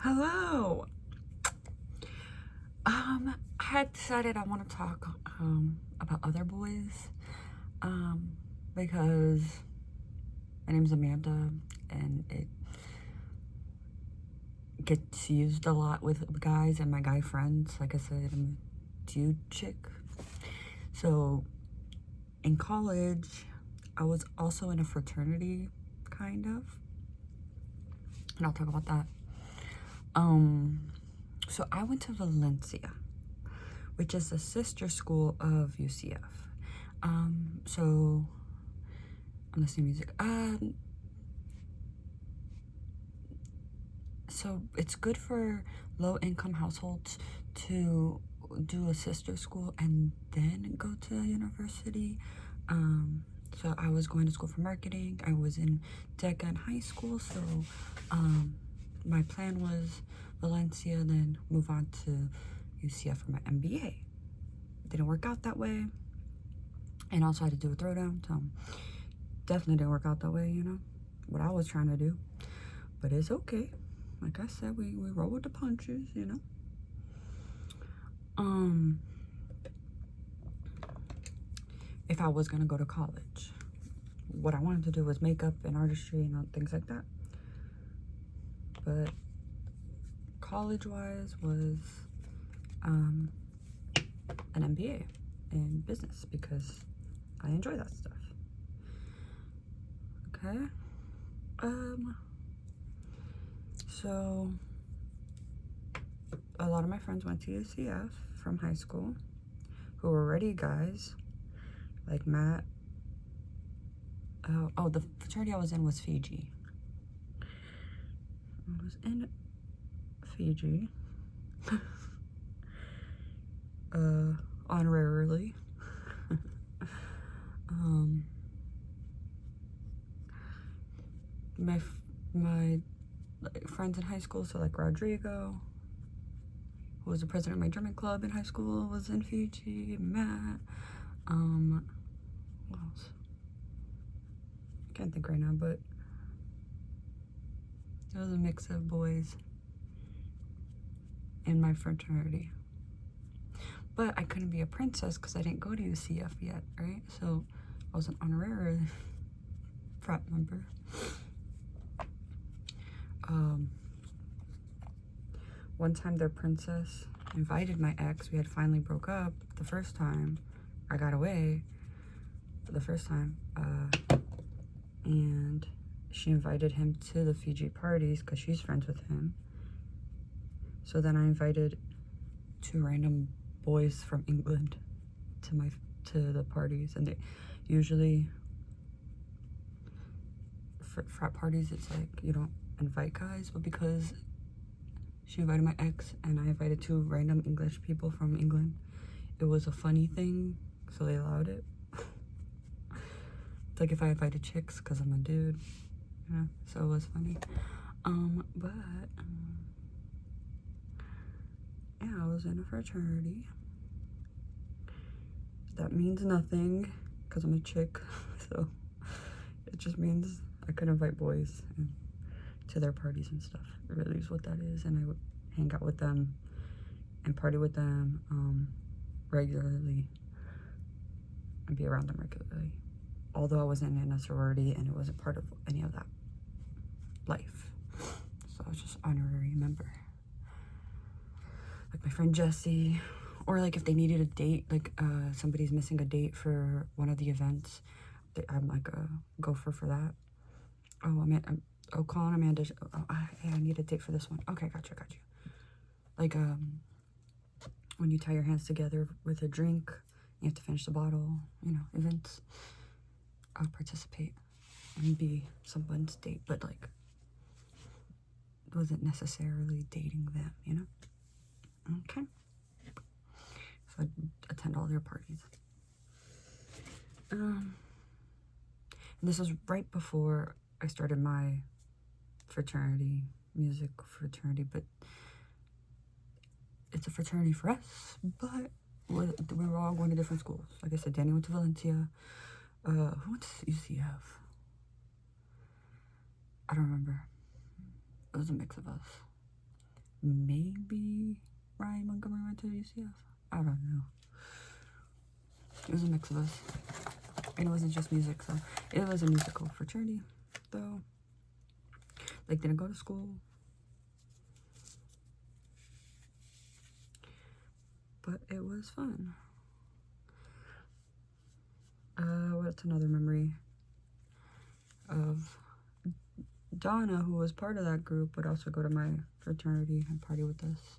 Hello. I had decided I want to talk about other boys because my name's Amanda and it gets used a lot with guys and my guy friends. Like I said, I'm a dude chick. So in college, I was also in a fraternity, kind of, and I'll talk about that. So I went to Valencia, which is a sister school of UCF. So I'm listening to music. So it's good for low-income households to do a sister school and then go to university. So I was going to school for marketing. I was in DECA in high school, so my plan was Valencia, then move on to UCF for my MBA. It didn't work out that way, and also I had to do a throwdown, so definitely didn't work out that way, what I was trying to do. But it's okay. Like I said, we roll with the punches, If I was gonna go to college, what I wanted to do was makeup and artistry and things like that. But college-wise was an MBA in business because I enjoy that stuff. Okay. So a lot of my friends went to UCF from high school who were already guys, like Matt. Oh, the fraternity I was in was Fiji. I was in Fiji. Honorarily. My friends in high school, so like Rodrigo, who was the president of my German club in high school, was in Fiji. Matt, what else? I can't think right now, but it was a mix of boys in my fraternity. But I couldn't be a princess because I didn't go to UCF yet, right? So I was an honorary frat member. One time their princess invited my ex. We had finally broke up the first time. I got away the first time. And she invited him to the Fiji parties because she's friends with him. So then I invited 2 random boys from England to the parties, and they usually frat parties, it's like you don't invite guys, but because she invited my ex and I invited 2 random English people from England, it was a funny thing, so they allowed it. It's like if I invited chicks because I'm a dude, so it was funny. But yeah, I was in a fraternity. That means nothing because I'm a chick, so it just means I could invite boys to their parties and stuff. It really is what that is, and I would hang out with them and party with them regularly and be around them regularly. Although I wasn't in a sorority and it wasn't part of any of that life. So I was just honorary member. Like my friend Jessie, or like if they needed a date, like somebody's missing a date for one of the events, I'm like a gopher for that. Oh, calling Amanda. Hey, I need a date for this one. Okay, got you. Like when you tie your hands together with a drink, you have to finish the bottle. Events. I'll participate and be someone's date, but like wasn't necessarily dating them. Okay. So I'd attend all their parties. And this was right before I started my fraternity, music fraternity, but it's a fraternity for us, but we were all going to different schools. Like I said, Danny went to Valencia. Who went to UCF? I don't remember. It was a mix of us. maybe Ryan Montgomery went to UCF. I don't know. It was a mix of us. And it wasn't just music, so it was a musical fraternity, though. Like, didn't go to school. But it was fun. What's another memory of Donna, who was part of that group, would also go to my fraternity and party with us.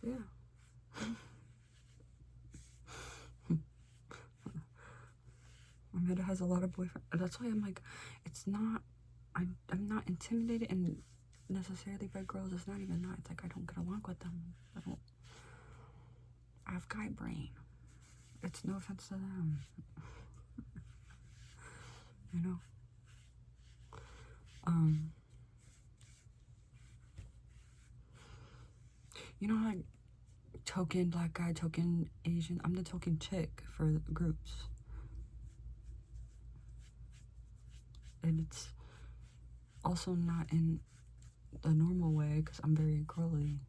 Yeah. Amanda has a lot of boyfriends. That's why I'm like, it's not, I'm not intimidated and necessarily by girls. It's not even that. It's like I don't get along with them. I have guy brain. It's no offense to them. You know? You know, like, token black guy, token Asian. I'm the token chick for the groups. And it's also not in the normal way because I'm very girly.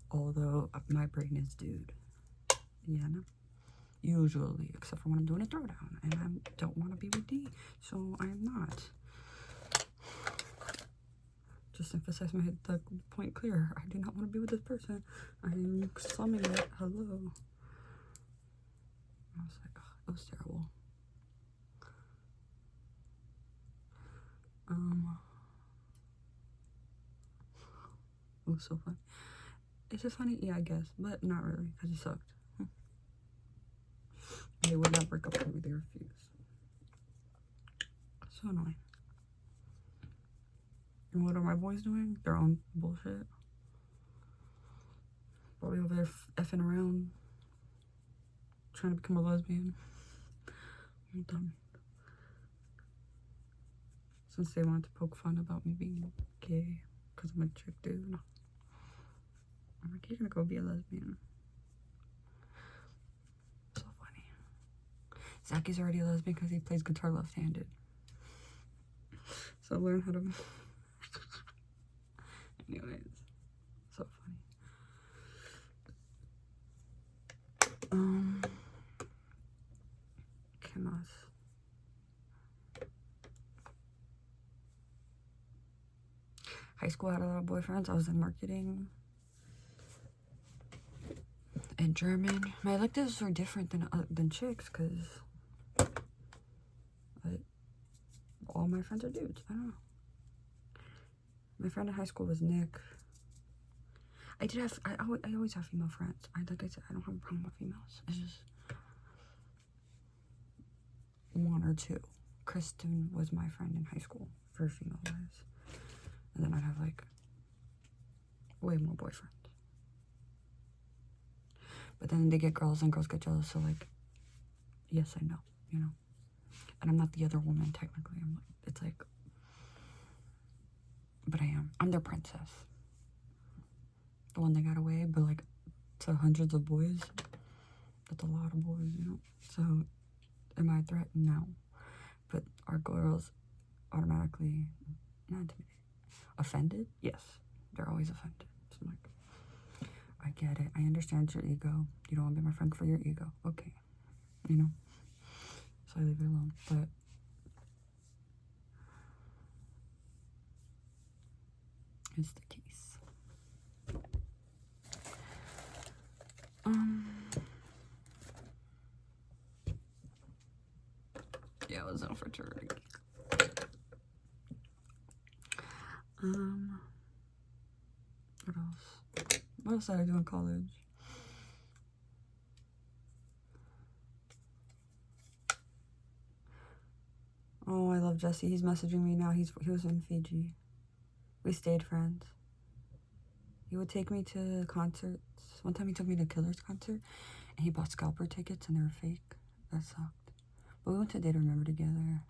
Although my brain is dude. Yeah, no? Usually, except for when I'm doing a throwdown. And I don't want to be with D. So I am not. Just emphasize the point clear. I do not want to be with this person. I'm slumming it. Hello. I was like, oh, it was terrible. It was so fun. Is it funny? Yeah, I guess. But not really, because he sucked. They would not break up with me. They refused. So annoying. And what are my boys doing? They're on bullshit. Probably over there effing around. Trying to become a lesbian. I'm done. Since they wanted to poke fun about me being gay. Because I'm a chick dude. I'm like, you're gonna go be a lesbian. So funny. Zachy's already a lesbian because he plays guitar left-handed. So learn how to... Anyways. So funny. ¿Qué más? High school, I had a lot of boyfriends. I was in marketing and German. My electives were different than chicks because all my friends are dudes. I don't know. My friend in high school was Nick. I always have female friends. Like I said, I don't have a problem with females. It's just one or two. Kristen was my friend in high school for female wise. And then I'd have like way more boyfriends. But then they get girls and girls get jealous, so like, yes, I know, you know. And I'm not the other woman technically. It's like, but I am. I'm their princess. The one that got away, but like to hundreds of boys. That's a lot of boys, you know. So am I a threat? No. But are girls automatically not intimidated? Offended? Yes. They're always offended. So I'm like, I get it. I understand your ego. You don't want to be my friend for your ego. Okay. You know? So I leave it alone. But it's the case. Yeah, I was in a fraternity. What else? What else did I do in college? Oh, I love Jesse. He's messaging me now. He was in Fiji. We stayed friends. He would take me to concerts. One time he took me to Killer's concert, and he bought scalper tickets, and they were fake. That sucked. But we went to Day to Remember together.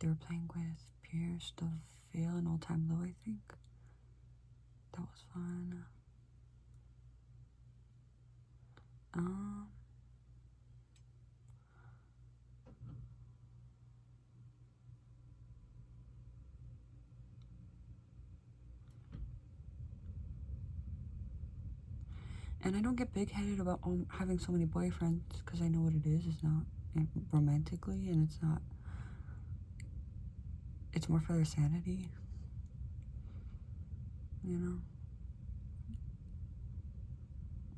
They were playing with Pierce, the Veil, and All Time Low, I think. That was fun. And I don't get big-headed about having so many boyfriends, because I know what it is. It's not romantically, and it's not, it's more for their sanity, you know?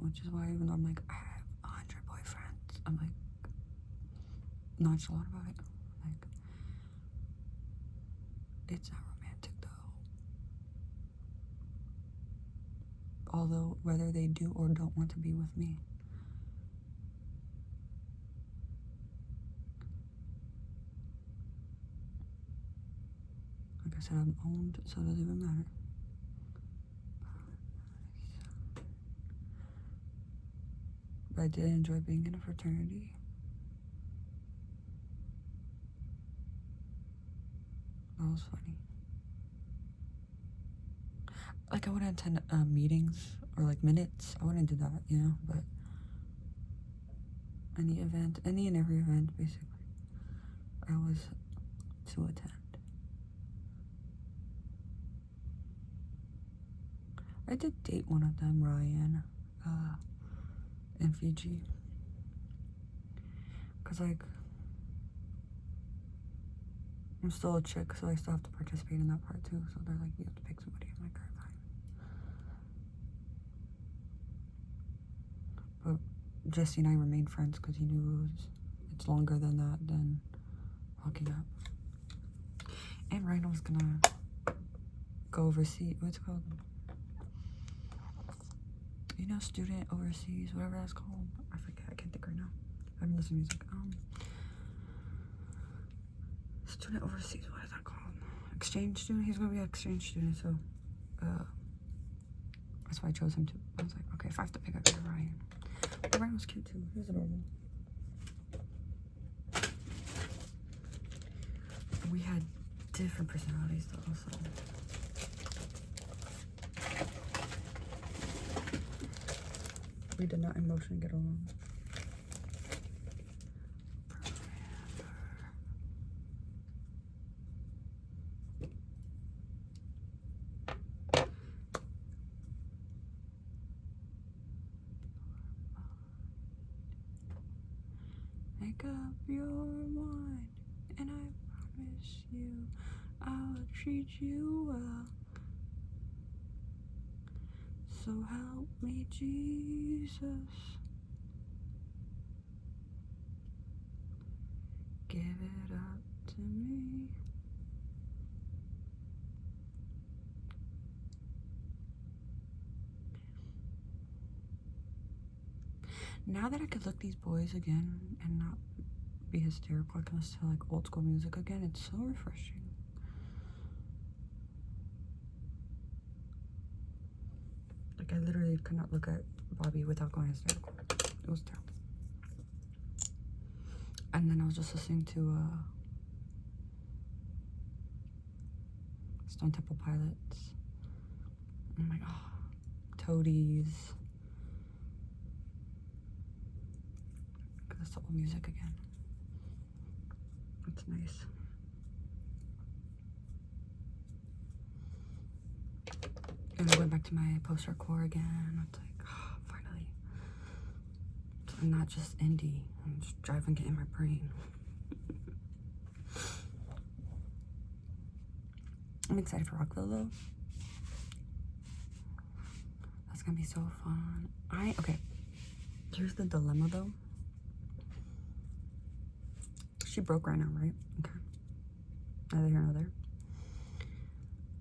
Which is why, even though I'm like, I have 100 boyfriends, I'm like nonchalant about it. Like, it's not romantic though. Although, whether they do or don't want to be with me. Like I said, I'm owned, so it doesn't even matter. But I did enjoy being in a fraternity. That was funny. Like, I wouldn't attend meetings or like minutes. I wouldn't do that, you know? But any event, any and every event, basically, I was to attend. I did date one of them, Ryan, in Fiji. Cause like, I'm still a chick, so I still have to participate in that part too. So they're like, you have to pick somebody. I'm like, alright, fine. But Jesse and I remained friends because he knew it's longer than that, than hooking up. And Ryan was gonna go overseas. What's it called? You know, student overseas, whatever that's called. I forget. I can't think right now. I haven't listened to music. Student overseas. What is that called? Exchange student. He's gonna be an exchange student. So, that's why I chose him too. I was like, okay, if I have to pick up Ryan. But Ryan was cute too. He was adorable. We had different personalities though. So. We did not emotionally get along. Make up your mind, and I promise you I'll treat you well. So help me, Jesus. Give it up to me. Now that I could look these boys again and not be hysterical, I can listen to like old school music again. It's so refreshing. Like, I literally could not look at Bobby without going hysterical. It was terrible. And then I was just listening to Stone Temple Pilots. I'm like, oh, Toadies. That's the old music again. That's nice. And I went back to my post-hardcore again. It's like, oh, finally. So I'm not just indie. I'm just driving it in my brain. I'm excited for Rockville though. That's gonna be so fun. Okay. Here's the dilemma though. She broke right now, right? Okay. Neither here nor there.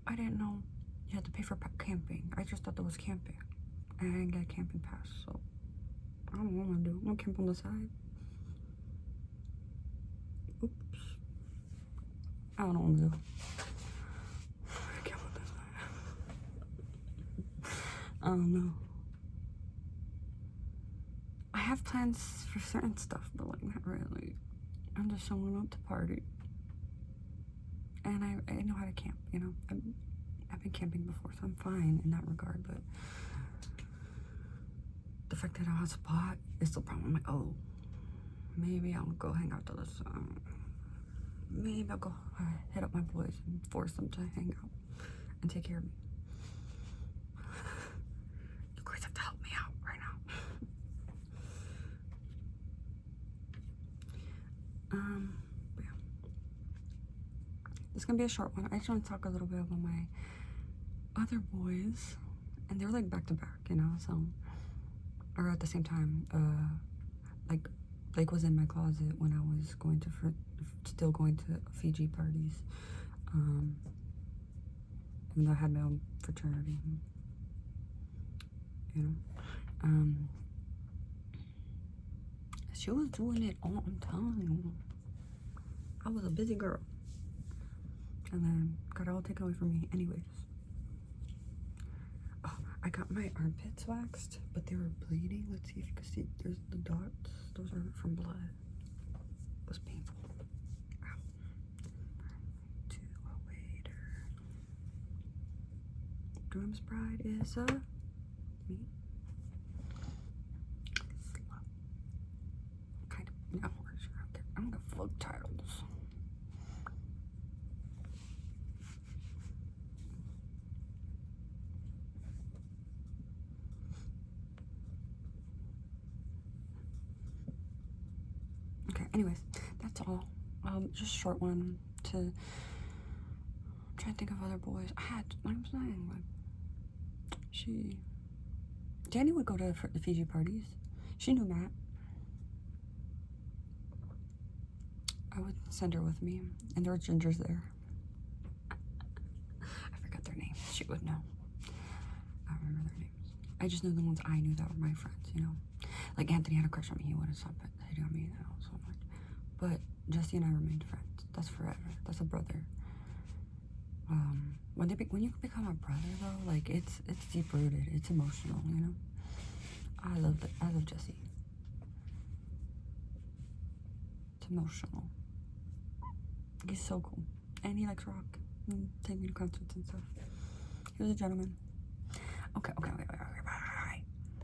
I didn't know you had to pay for camping. I just thought that was camping. And I didn't get a camping pass, so I don't know what I'm gonna do. I'm gonna camp on the side. Oops. I don't know what I'm gonna do. Camp on the side. I don't know. I have plans for certain stuff, but like not really. I'm just someone out to party. And I know how to camp, you know. I've been camping before, so I'm fine in that regard, but the fact that I don't have a spot is the problem. I'm like, oh, maybe I'll go hang out to the sun. Maybe I'll go hit up my boys and force them to hang out and take care of me. You guys have to help me out right now. But yeah. This is gonna be a short one. I just want to talk a little bit about my other boys, and they're like back to back, you know, so, or at the same time. Like Blake was in my closet when I was going to still going to Fiji parties, even though I had my own fraternity, you know. She was doing it all, I'm telling you. I was a busy girl, and then got it all taken away from me. Anyways, oh, I got my armpits waxed, but they were bleeding. Let's see if you can see. There's the dots. Those are from blood. It was painful. Ow. To a waiter. Groom's bride is me. Kind of. No, I'm gonna fuck titles. Okay, anyways, that's all. Just a short one to, I'm trying to think of other boys. I'm saying, like, Danny would go to the Fiji parties. She knew Matt. I would send her with me, and there were gingers there. I forgot their names. She would know. I remember their names. I just know the ones I knew that were my friends, you know? Like, Anthony had a crush on me. He wouldn't stop it. He on me now so much. But Jesse and I remained friends. That's forever. That's a brother. When you become a brother, though, like, it's deep-rooted. It's emotional, you know? I love Jesse. It's emotional. He's so cool. And he likes rock. And take me to concerts and stuff. He was a gentleman. Okay, bye.